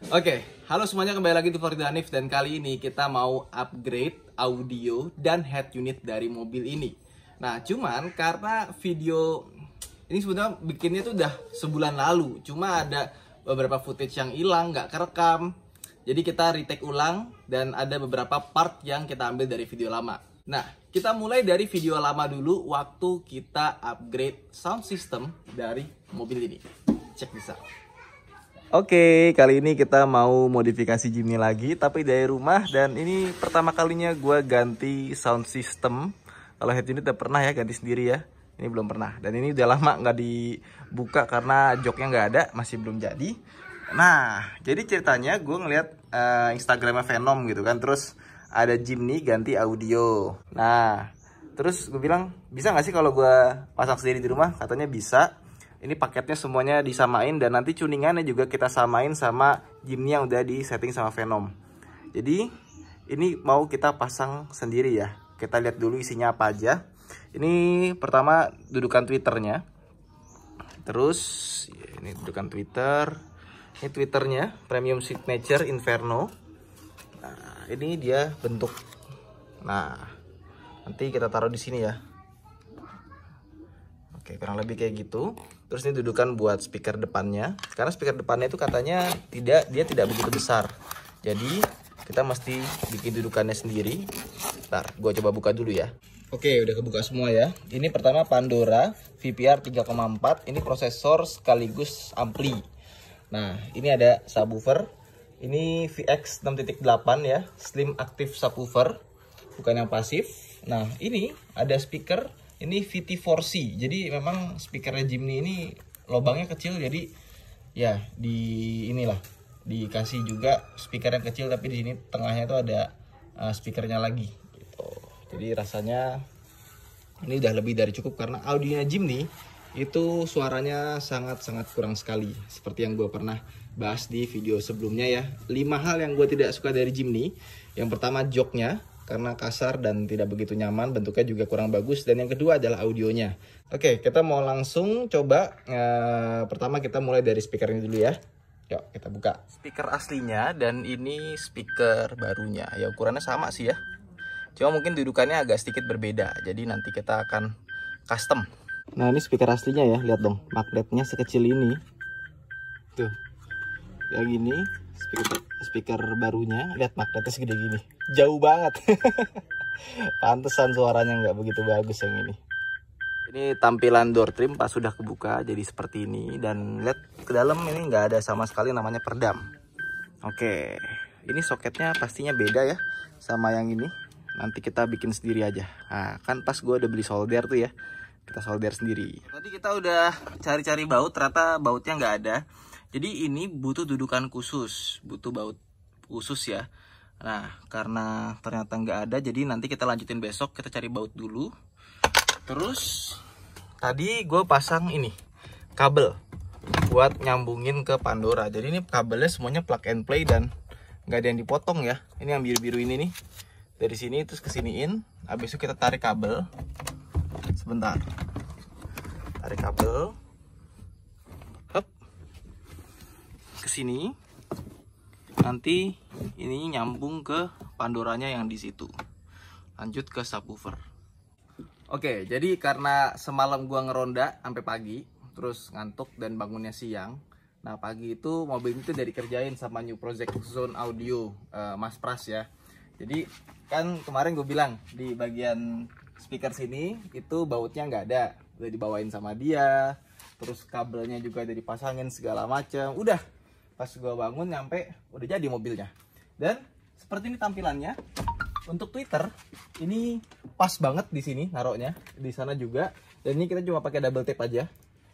Oke, halo semuanya, kembali lagi di Florida Hanif, dan kali ini kita mau upgrade audio dan head unit dari mobil ini. Nah, cuman karena video ini sebenarnya bikinnya tuh udah sebulan lalu, cuma ada beberapa footage yang hilang, nggak kerekam. Jadi kita retake ulang dan ada beberapa part yang kita ambil dari video lama. Nah, kita mulai dari video lama dulu waktu kita upgrade sound system dari mobil ini. Check this out. Oke, kali ini kita mau modifikasi Jimny lagi, tapi dari rumah. Dan ini pertama kalinya gue ganti sound system. Kalau head unit udah pernah ya ganti sendiri ya. Ini belum pernah. Dan ini udah lama nggak dibuka karena joknya nggak ada, masih belum jadi. Nah, jadi ceritanya gue ngeliat Instagramnya Venom gitu kan. Terus ada Jimny ganti audio. Nah, terus gue bilang, bisa nggak sih kalau gue pasang sendiri di rumah? Katanya bisa. Ini paketnya semuanya disamain dan nanti tuningannya juga kita samain sama Jimny yang udah di setting sama Venom. Jadi ini mau kita pasang sendiri ya. Kita lihat dulu isinya apa aja. Ini pertama dudukan Twitternya. Terus ini dudukan Twitter. Ini Twitternya Premium Signature Inferno. Nah, ini dia bentuk. Nah, nanti kita taruh di sini ya. Oke, kurang lebih kayak gitu. Terus ini dudukan buat speaker depannya. Karena speaker depannya itu katanya dia tidak begitu besar. Jadi kita mesti bikin dudukannya sendiri. Ntar gue coba buka dulu ya. Oke, udah kebuka semua ya. Ini pertama Pandora VPR 3,4. Ini prosesor sekaligus ampli. Nah, ini ada subwoofer. Ini VX 6.8 ya, Slim Active Subwoofer, bukan yang pasif. Nah, ini ada speaker. Ini VT4C, jadi memang speakernya Jimny ini lubangnya kecil, jadi ya inilah dikasih juga speaker yang kecil, tapi di sini tengahnya tuh ada speakernya lagi. Gitu. Jadi rasanya ini udah lebih dari cukup karena audionya Jimny itu suaranya sangat-sangat kurang sekali, seperti yang gue pernah bahas di video sebelumnya ya. 5 hal yang gue tidak suka dari Jimny. Yang pertama joknya, karena kasar dan tidak begitu nyaman, bentuknya juga kurang bagus. Dan yang kedua adalah audionya. Oke, kita mau langsung coba. Pertama kita mulai dari speakernya dulu ya. Yuk kita buka speaker aslinya, dan ini speaker barunya. Ya ukurannya sama sih ya, cuma mungkin dudukannya agak sedikit berbeda. Jadi nanti kita akan custom. Nah, ini speaker aslinya ya, lihat dong, magnetnya sekecil ini. Tuh, kayak gini. Speaker barunya, lihat magnetnya segede gini, jauh banget. Pantesan suaranya nggak begitu bagus yang ini. Ini tampilan door trim pas sudah kebuka jadi seperti ini, dan lihat ke dalam ini nggak ada sama sekali namanya perdam. Oke, ini soketnya pastinya beda ya sama yang ini. Nanti kita bikin sendiri aja. Nah, kan pas gue udah beli solder tuh ya, kita solder sendiri. Tadi kita udah cari-cari baut, ternyata bautnya nggak ada. Jadi ini butuh dudukan khusus, butuh baut khusus ya. Nah, karena ternyata nggak ada, jadi nanti kita lanjutin besok, kita cari baut dulu. Terus tadi gue pasang ini kabel buat nyambungin ke Pandora. Jadi ini kabelnya semuanya plug and play dan nggak ada yang dipotong ya. Ini yang biru-biru ini nih, dari sini terus ke siniin. Habis itu kita tarik kabel. Sebentar, tarik kabel ke sini. Nanti ini nyambung ke Pandoranya yang di situ. Lanjut ke subwoofer. Oke, jadi karena semalam gua ngeronda sampai pagi, terus ngantuk dan bangunnya siang. Nah, pagi itu mobil itu dari kerjain sama New Project Zone Audio, Mas Pras ya. Jadi kan kemarin gue bilang di bagian speaker sini itu bautnya nggak ada, udah dibawain sama dia. Terus kabelnya juga udah dipasangin segala macam. Udah, pas gue bangun nyampe udah jadi mobilnya. Dan seperti ini tampilannya. Untuk Twitter ini pas banget di sini naruhnya, di sana juga. Dan ini kita cuma pakai double tape aja.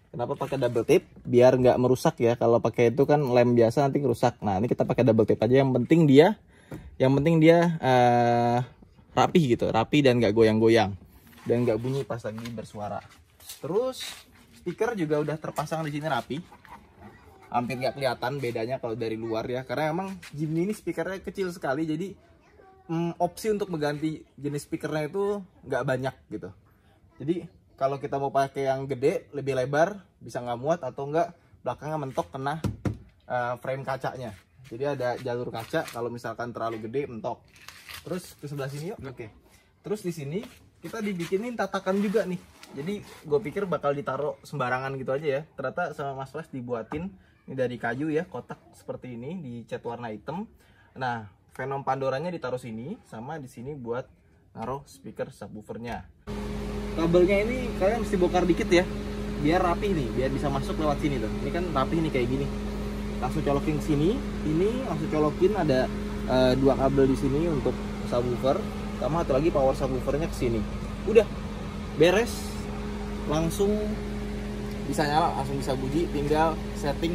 Kenapa pakai double tape? Biar nggak merusak ya. Kalau pakai itu kan lem biasa nanti merusak. Nah, ini kita pakai double tape aja. Yang penting dia rapi gitu, rapi dan nggak goyang-goyang dan nggak bunyi pas lagi bersuara. Terus speaker juga udah terpasang di sini rapi. Hampir nggak kelihatan bedanya kalau dari luar ya, karena emang Jimny ini speakernya kecil sekali, jadi opsi untuk mengganti jenis speakernya itu nggak banyak gitu. Jadi kalau kita mau pakai yang gede lebih lebar bisa nggak muat, atau enggak belakangnya mentok kena frame kacanya. Jadi ada jalur kaca, kalau misalkan terlalu gede mentok. Terus ke sebelah sini yuk. Oke. Terus di sini kita dibikinin tatakan juga nih. Jadi gue pikir bakal ditaruh sembarangan gitu aja ya. Ternyata sama Mas Pras dibuatin ini dari kayu ya, kotak seperti ini, dicat warna hitam. Nah, Venom Pandoranya ditaruh sini, sama di sini buat naruh speaker subwoofernya. Kabelnya ini kalian mesti bongkar dikit ya, biar rapi nih, biar bisa masuk lewat sini tuh. Ini kan rapi nih kayak gini. Langsung colokin ke sini, ini langsung colokin ada dua kabel di sini untuk subwoofer, sama satu lagi power subwoofernya ke sini. Udah beres, langsung bisa nyala, langsung bisa bunyi, tinggal setting.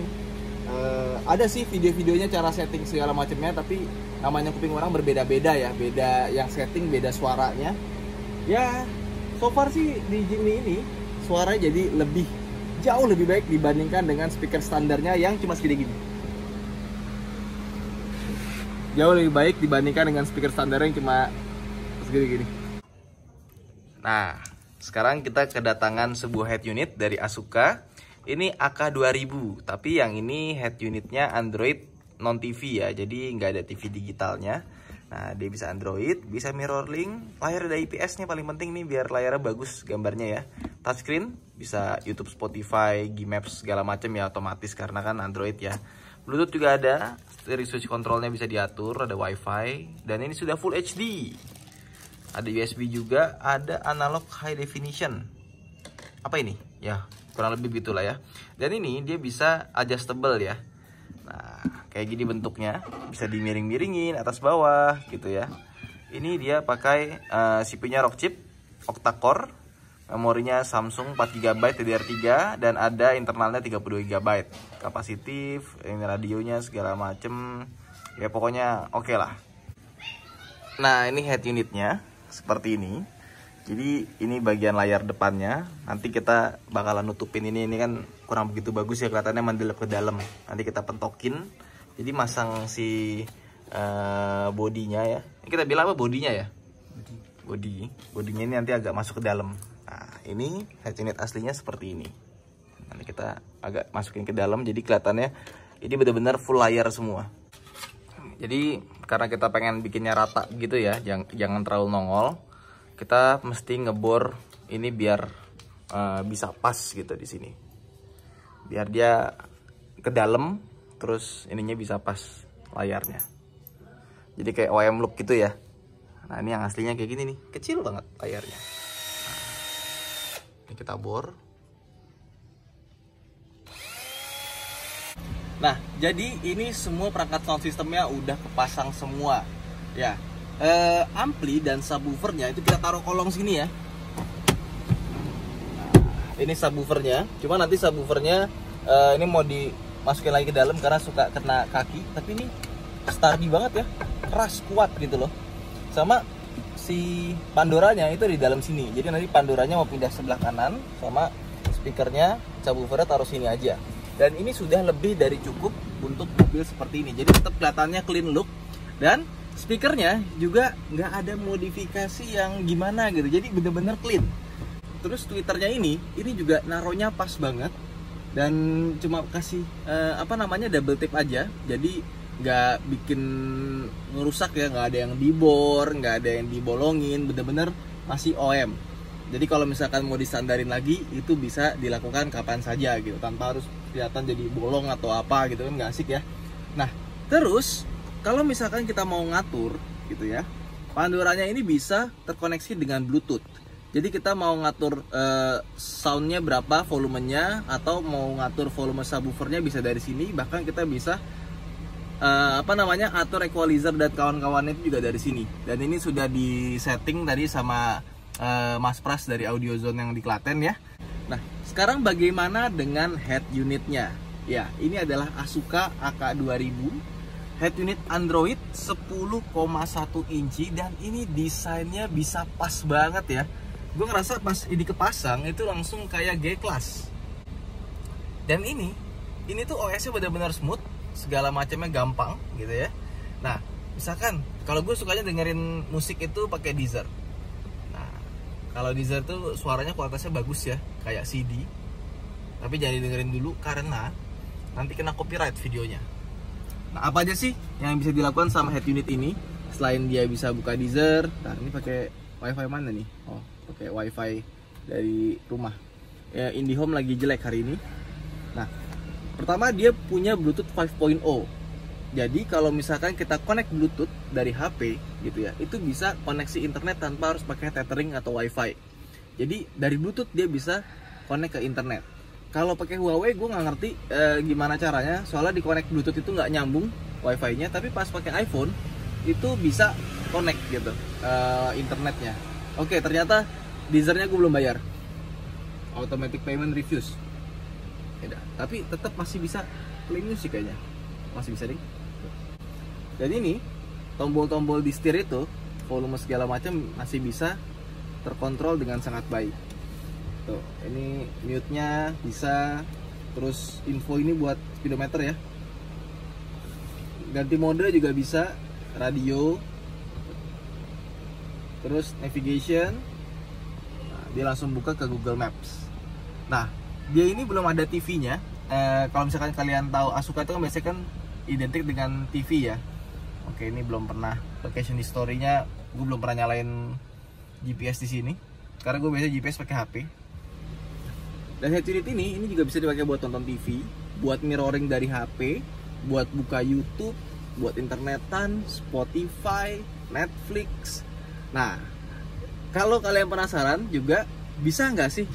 Ada sih video-videonya cara setting segala macamnya, tapi namanya kuping orang berbeda-beda ya, beda yang setting, beda suaranya. Ya, so far sih di Jimny ini suaranya jadi jauh lebih baik dibandingkan dengan speaker standarnya yang cuma segini gini. Jauh lebih baik dibandingkan dengan speaker standar yang cuma segini gini. Nah, sekarang kita kedatangan sebuah head unit dari Asuka. Ini AK2000, tapi yang ini head unitnya Android non TV ya, jadi nggak ada TV digitalnya. Nah, dia bisa Android, bisa mirroring, layar ada IPS-nya paling penting nih biar layarnya bagus gambarnya ya. Touchscreen, bisa YouTube, Spotify, Gmaps segala macam ya otomatis karena kan Android ya. Bluetooth juga ada, dari switch controlnya bisa diatur, ada WiFi, dan ini sudah Full HD. Ada USB juga, ada analog high definition. Apa ini? Ya, kurang lebih begitulah ya. Dan ini dia bisa adjustable ya. Nah, kayak gini bentuknya, bisa dimiring-miringin atas bawah gitu ya. Ini dia pakai CPU-nya Rockchip octa-core, memorinya Samsung 4GB DDR3, dan ada internalnya 32GB. Kapasitif, ini radionya segala macem. Ya pokoknya oke lah. Nah, ini head unitnya seperti ini. Jadi ini bagian layar depannya. Nanti kita bakalan nutupin ini kan kurang begitu bagus ya, kelihatannya mendelep ke dalam. Nanti kita pentokin. Jadi masang si bodinya ya. Ini kita bilang apa bodinya ya? Bodinya ini nanti agak masuk ke dalam. Nah, ini head unit aslinya seperti ini. Nanti kita agak masukin ke dalam, jadi kelihatannya ini benar-benar full layar semua. Jadi karena kita pengen bikinnya rata gitu ya, jangan terlalu nongol. Kita mesti ngebor ini biar bisa pas gitu di sini. Biar dia ke dalam, terus ininya bisa pas layarnya. Jadi kayak OM look gitu ya. Nah, ini yang aslinya kayak gini nih, kecil banget layarnya. Nah, ini kita bor. Nah, jadi ini semua perangkat sound systemnya udah kepasang semua ya. Ampli dan subwoofernya itu kita taruh kolong sini ya. Nah, ini subwoofernya, cuma nanti subwoofernya ini mau dimasukin lagi ke dalam karena suka kena kaki, tapi ini sturdy banget ya, keras kuat gitu loh. Sama si Pandoranya itu di dalam sini, jadi nanti Pandoranya mau pindah sebelah kanan, sama speakernya subwoofernya taruh sini aja. Dan ini sudah lebih dari cukup untuk mobil seperti ini, jadi tetap kelihatannya clean look. Dan speakernya juga nggak ada modifikasi yang gimana gitu, jadi bener-bener clean. Terus tweeternya ini juga naruhnya pas banget, dan cuma kasih double tip aja, jadi nggak bikin ngerusak ya, nggak ada yang dibor, nggak ada yang dibolongin, bener-bener masih OM. Jadi kalau misalkan mau disandarin lagi itu bisa dilakukan kapan saja gitu, tanpa harus kelihatan jadi bolong atau apa gitu kan, nggak asik ya. Nah, terus kalau misalkan kita mau ngatur gitu ya, Pandoranya ini bisa terkoneksi dengan Bluetooth. Jadi kita mau ngatur soundnya berapa, volumenya, atau mau ngatur volume subwoofernya bisa dari sini. Bahkan kita bisa atur equalizer dan kawan-kawannya itu juga dari sini. Dan ini sudah disetting tadi sama Mas Pras dari Audiozone yang di Klaten ya. Nah, sekarang bagaimana dengan head unitnya? Ya, ini adalah Asuka AK2000. Head unit Android 10,1 inci, dan ini desainnya bisa pas banget ya. Gue ngerasa pas ini kepasang itu langsung kayak G-Class. Dan ini tuh OS-nya benar-benar smooth, segala macamnya gampang gitu ya. Nah, misalkan kalau gue sukanya dengerin musik itu pakai Deezer. Nah, kalau Deezer tuh suaranya kualitasnya bagus ya, kayak CD. Tapi jangan dengerin dulu karena nanti kena copyright videonya. Nah, apa aja sih yang bisa dilakukan sama head unit ini? Selain dia bisa buka Deezer, nah ini pakai wifi mana nih? Oh, pakai wifi dari rumah. Ya, IndiHome lagi jelek hari ini. Nah, pertama dia punya Bluetooth 5.0. Jadi kalau misalkan kita connect Bluetooth dari HP gitu ya, itu bisa koneksi internet tanpa harus pakai tethering atau wifi. Jadi dari Bluetooth dia bisa connect ke internet. Kalau pakai Huawei gue nggak ngerti gimana caranya, soalnya di connect Bluetooth itu nggak nyambung wifi-nya, tapi pas pakai iPhone itu bisa connect gitu internetnya. Oke, ternyata Deezernya gue belum bayar, automatic payment refuse. Beda. Tapi tetap masih bisa play music kayaknya, masih bisa ding. Dan ini tombol-tombol di setir itu, volume segala macam masih bisa terkontrol dengan sangat baik. Tuh, ini mute-nya bisa, terus info ini buat speedometer ya. Ganti mode juga bisa, radio, terus navigation. Nah, dia langsung buka ke Google Maps. Nah, dia ini belum ada TV-nya. Kalau misalkan kalian tahu Asuka itu kan biasanya kan identik dengan TV ya. Oke, ini belum pernah. Location history-nya gue belum pernah nyalain GPS di sini, karena gue biasa GPS pakai HP. Dan head unit ini juga bisa dipakai buat nonton TV, buat mirroring dari HP, buat buka YouTube, buat internetan, Spotify, Netflix. Nah, kalau kalian penasaran juga, bisa nggak sih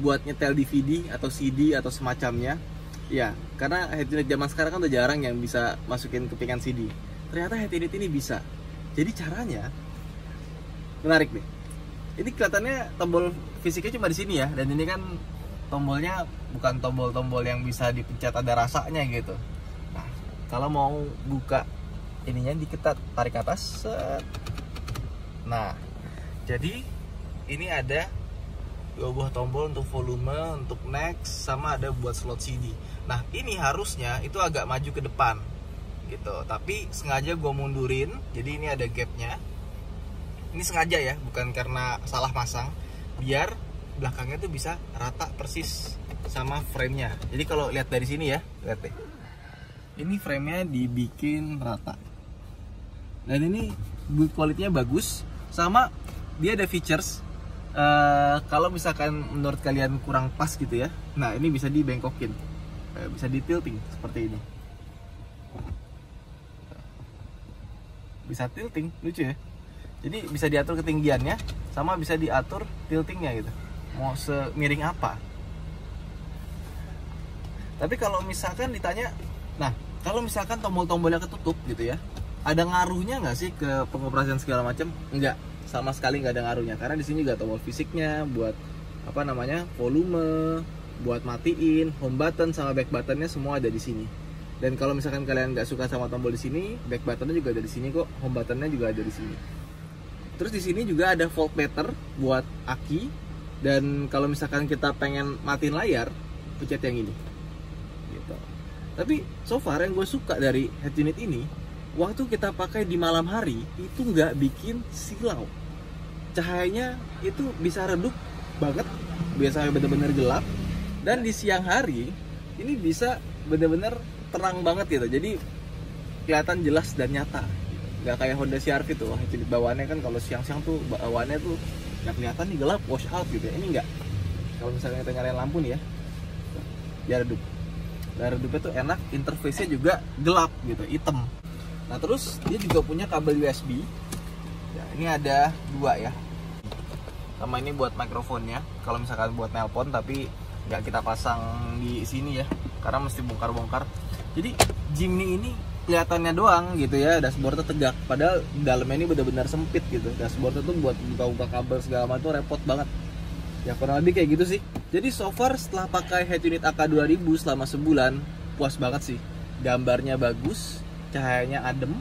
buat nyetel DVD atau CD atau semacamnya? Ya, karena head unit zaman sekarang kan udah jarang yang bisa masukin kepingan CD. Ternyata head unit ini bisa. Jadi caranya menarik nih. Ini kelihatannya tombol fisiknya cuma di sini ya, dan ini kan tombolnya bukan tombol-tombol yang bisa dipencet ada rasanya gitu. Nah, kalau mau buka ininya dikit, tarik ke atas, set. Nah, jadi ini ada dua buah tombol untuk volume, untuk next, sama ada buat slot CD. Nah, ini harusnya itu agak maju ke depan gitu, tapi sengaja gue mundurin, jadi ini ada gapnya. Ini sengaja ya, bukan karena salah masang, biar belakangnya tuh bisa rata persis sama frame-nya. Jadi kalau lihat dari sini ya, lihat deh. Ini frame-nya dibikin rata. Dan ini build quality-nya bagus, sama dia ada features kalau misalkan menurut kalian kurang pas gitu ya. Nah, ini bisa dibengkokin. Bisa di tilting seperti ini. Bisa tilting, lucu ya. Jadi bisa diatur ketinggiannya, sama bisa diatur tiltingnya gitu, mau semiring apa. Tapi kalau misalkan ditanya, nah kalau misalkan tombol-tombolnya ketutup gitu ya, ada ngaruhnya nggak sih ke pengoperasian segala macam? Enggak, sama sekali nggak ada ngaruhnya, karena di sini juga tombol fisiknya buat apa namanya, volume, buat matiin, home button sama back buttonnya semua ada di sini. Dan kalau misalkan kalian nggak suka sama tombol di sini, back buttonnya juga ada di sini kok, home buttonnya juga ada di sini. Terus di sini juga ada voltmeter buat aki, dan kalau misalkan kita pengen matiin layar, pencet yang ini. Gitu. Tapi so far yang gue suka dari head unit ini, waktu kita pakai di malam hari itu nggak bikin silau. Cahayanya itu bisa redup banget, biasanya bener-bener gelap. Dan di siang hari ini bisa bener-bener terang banget gitu. Jadi kelihatan jelas dan nyata. Nggak kayak Honda CR-V tuh, unit bawaannya kan kalau siang-siang tuh bawaannya tuh nggak kelihatan nih, gelap, wash out gitu ya. Ini nggak. Kalau misalnya kita nyalain lampu nih ya, dia redup. Dan redupnya tuh enak, interface-nya juga gelap gitu, hitam. Nah terus dia juga punya kabel USB. Ya, ini ada dua ya. Sama ini buat mikrofonnya, kalau misalkan buat nelpon, tapi nggak kita pasang di sini ya, karena mesti bongkar-bongkar. Jadi Jimny ini kelihatannya doang gitu ya, dashboardnya tegak, padahal dalamnya ini benar-benar sempit gitu. Dashboardnya tuh buat buka-buka kabel segala macam repot banget. Ya kurang lebih kayak gitu sih. Jadi so far setelah pakai head unit AK2000 selama sebulan, puas banget sih. Gambarnya bagus, cahayanya adem,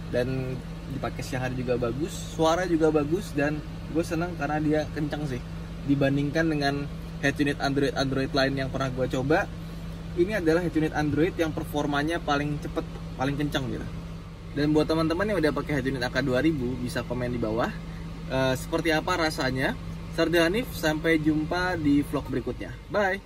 dan dipakai siang hari juga bagus, suara juga bagus, dan gue seneng karena dia kencang sih. Dibandingkan dengan head unit Android lain yang pernah gue coba, ini adalah head unit Android yang performanya paling cepet, paling kencang gitu. Dan buat teman-teman yang udah pakai head unit AK2000 bisa komen di bawah seperti apa rasanya. Sarda Hanif, sampai jumpa di vlog berikutnya. Bye.